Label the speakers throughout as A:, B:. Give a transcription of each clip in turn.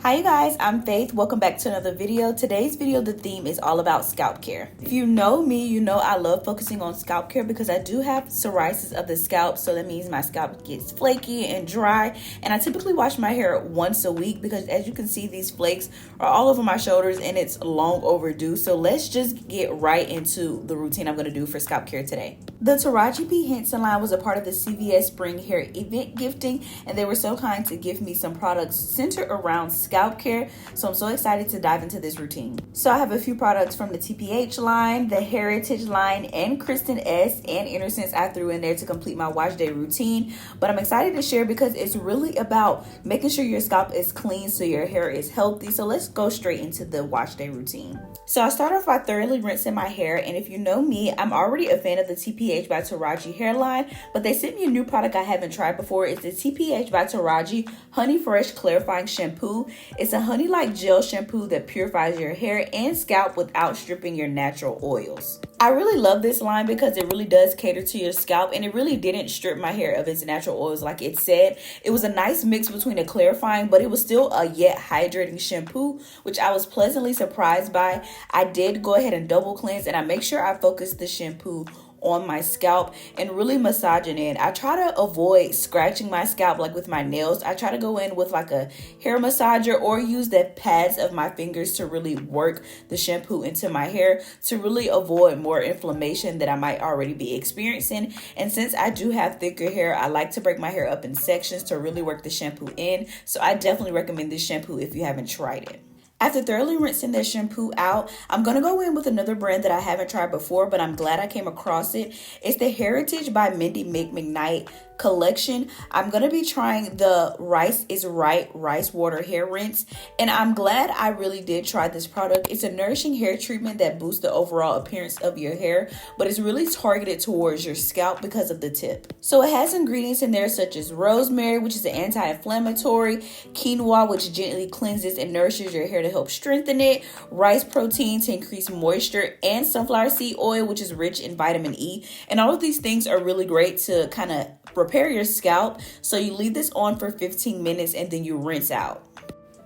A: Hi you guys, I'm Faith. Welcome back to another video. Today's video, the theme is all about scalp care. If you know me, you know I love focusing on scalp care because I do have psoriasis of the scalp. So that means my scalp gets flaky and dry. And I typically wash my hair once a week because as you can see, these flakes are all over my shoulders and it's long overdue. So let's just get right into the routine I'm going to do for scalp care today. The Taraji P. Henson line was a part of the CVS Spring Hair event gifting, and they were so kind to give me some products centered around scalp care. So I'm so excited to dive into this routine. So I have a few products from the TPH line, the Heritage line, and Kristen S. and Innocence I threw in there to complete my wash day routine. But I'm excited to share because it's really about making sure your scalp is clean so your hair is healthy. So let's go straight into the wash day routine. So I start off by thoroughly rinsing my hair, and if you know me, I'm already a fan of the TPH by Taraji hairline, but they sent me a new product I haven't tried before. It's the TPH by Taraji Honey Fresh Clarifying Shampoo. It's a honey-like gel shampoo that purifies your hair and scalp without stripping your natural oils. I really love this line because it really does cater to your scalp, and it really didn't strip my hair of its natural oils like it said. It was a nice mix between a clarifying, but it was still a yet hydrating shampoo, which I was pleasantly surprised by. I did go ahead and double cleanse, and I make sure I focus the shampoo on my scalp and really massaging it. I try to avoid scratching my scalp like with my nails. I try to go in with like a hair massager or use the pads of my fingers to really work the shampoo into my hair to really avoid more inflammation that I might already be experiencing. And since I do have thicker hair, I like to break my hair up in sections to really work the shampoo in. So I definitely recommend this shampoo if you haven't tried it. After thoroughly rinsing this shampoo out, I'm going to go in with another brand that I haven't tried before, but I'm glad I came across it. It's the Heritage by Mindy McKnight collection. I'm going to be trying the Rice is Right Rice Water Hair Rinse, and I'm glad I really did try this product. It's a nourishing hair treatment that boosts the overall appearance of your hair, but it's really targeted towards your scalp because of the tip. So it has ingredients in there such as rosemary, which is an anti-inflammatory, quinoa, which gently cleanses and nourishes your hair to help strengthen it, rice protein to increase moisture, and sunflower seed oil, which is rich in vitamin E. And all of these things are really great to kind of prepare your scalp. So you leave this on for 15 minutes and then you rinse out.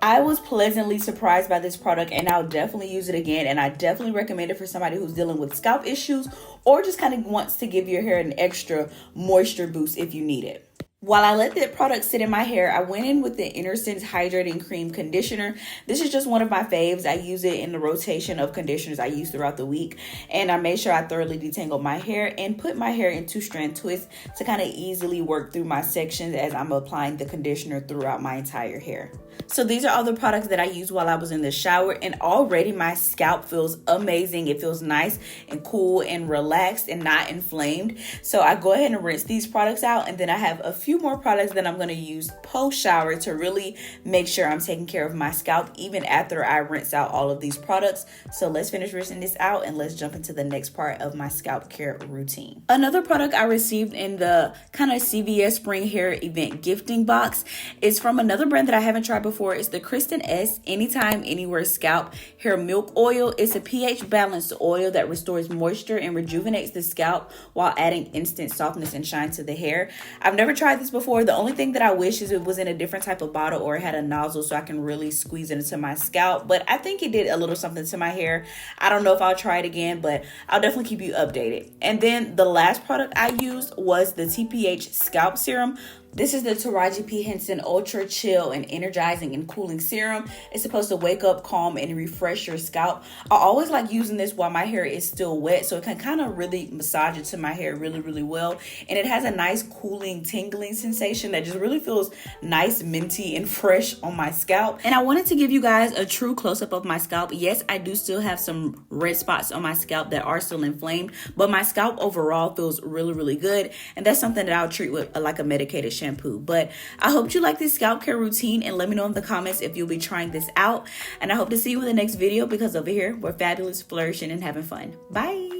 A: I was pleasantly surprised by this product, and I'll definitely use it again, and I definitely recommend it for somebody who's dealing with scalp issues or just kind of wants to give your hair an extra moisture boost if you need it. While I let that product sit in my hair, I went in with the Innocence Hydrating Cream Conditioner. This is just one of my faves. I use it in the rotation of conditioners I use throughout the week. And I made sure I thoroughly detangled my hair and put my hair in 2-strand twists to kind of easily work through my sections as I'm applying the conditioner throughout my entire hair. So these are all the products that I used while I was in the shower, and already my scalp feels amazing. It feels nice and cool and relaxed and not inflamed. So I go ahead and rinse these products out, and then I have a few more products that I'm going to use post shower to really make sure I'm taking care of my scalp even after I rinse out all of these products. So let's finish rinsing this out and let's jump into the next part of my scalp care routine. Another product I received in the kind of CVS Spring Hair event gifting box is from another brand that I haven't tried before. It's the Kristen S Anytime Anywhere Scalp Hair Milk Oil. It's a pH balanced oil that restores moisture and rejuvenates the scalp while adding instant softness and shine to the hair. I've never tried this before. The only thing that I wish is it was in a different type of bottle or it had a nozzle so I can really squeeze it into my scalp, but I think it did a little something to my hair. I don't know if I'll try it again, but I'll definitely keep you updated. And then the last product I used was the TPH Scalp Serum. This is the Taraji P. Henson Ultra Chill and Energizing and Cooling Serum. It's supposed to wake up, calm, and refresh your scalp. I always like using this while my hair is still wet, so it can kind of really massage into my hair really, really well. And it has a nice cooling, tingling sensation that just really feels nice, minty, and fresh on my scalp. And I wanted to give you guys a true close-up of my scalp. Yes, I do still have some red spots on my scalp that are still inflamed, but my scalp overall feels really, really good. And that's something that I'll treat with like a medicated shampoo. But I hope you like this scalp care routine, and let me know in the comments if you'll be trying this out. And I hope to see you in the next video because over here we're fabulous, flourishing, and having fun. Bye.